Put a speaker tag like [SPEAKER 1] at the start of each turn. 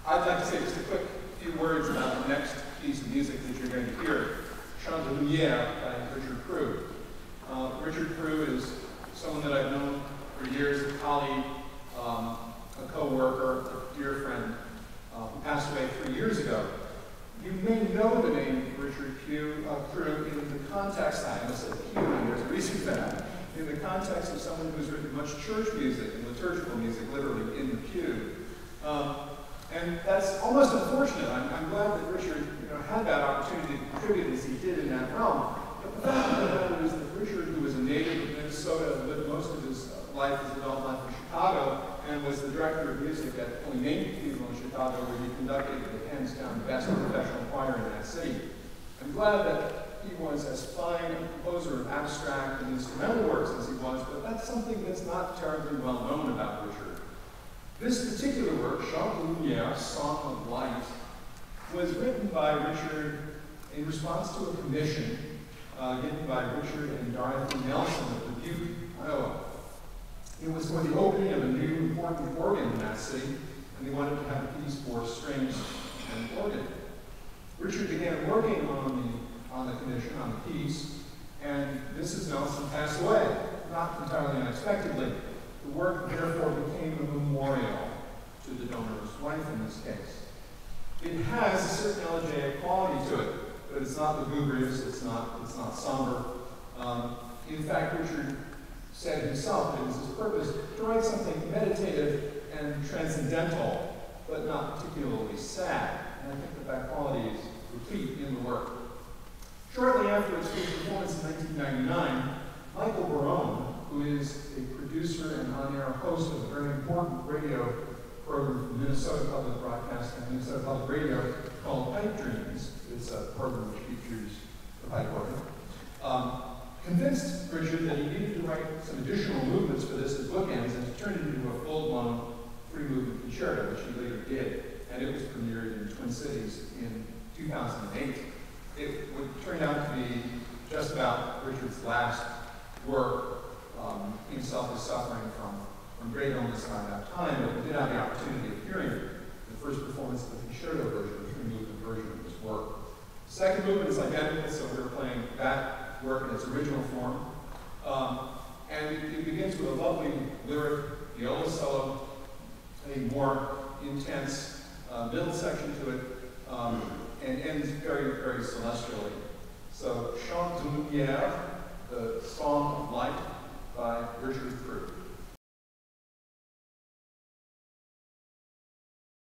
[SPEAKER 1] I'd like to say just a quick few words about the next piece of music that you're going to hear, Chant de Lumière by Richard Proulx. Richard Proulx is someone that I've known for years, a colleague, a co-worker, a dear friend, who passed away 3 years ago. You may know the name Richard Proulx in the context, I almost said Pew, and there's a reason for that, in the context of someone who's written much church music and liturgical music, literally in the pew. And that's almost unfortunate. I'm glad that Richard had that opportunity to contribute as he did in that realm. But the fact of the matter is that Richard, who was a native of Minnesota, lived most of his life, his adult life in Chicago, and was the director of music at Holy Name Cathedral in Chicago, where he conducted the hands down the best professional choir in that city. I'm glad that he was as fine a composer of abstract and instrumental works as he was, but that's something that's not terribly well known about Richard. This particular work, Chant de Lumière, Song of Light, was written by Richard in response to a commission given by Richard and Dorothy Nelson of Dubuque, Iowa. It was for the opening of a new important organ in that city, and they wanted to have a piece for strings and organ. Richard began working on the commission, on the piece, and Mrs. Nelson passed away, not entirely unexpectedly. The work, therefore, became a memorial to the donor's wife in this case. It has a certain elegiac quality to it, but it's not lugubrious, it's not somber. In fact, Richard said himself that it was his purpose to write something meditative and transcendental, but not particularly sad. And I think that quality is replete in the work. Shortly after its first performance in 1999, Michael Barone, who is a producer and on-air host of a very important radio program from Minnesota Public Broadcasting, Minnesota Public Radio, called Pipe Dreams. It's a program which features the pipe organ. Convinced Richard that he needed to write some additional movements for this as bookends and to turn it into a full-blown three-movement concerto, which he later did. And it was premiered in Twin Cities in 2008. It would turn out to be just about Richard's last work. He himself was suffering from great illness around that time, but we did have the opportunity of hearing the first performance of the concerto version, the three-movement version of this work. The second movement is identical, so we're playing that work in its original form. And it begins with a lovely lyric, viola solo, a more intense middle section to it, and ends very, very celestially. So, Chant de Lumière, the Song of Light by Richard Proulx.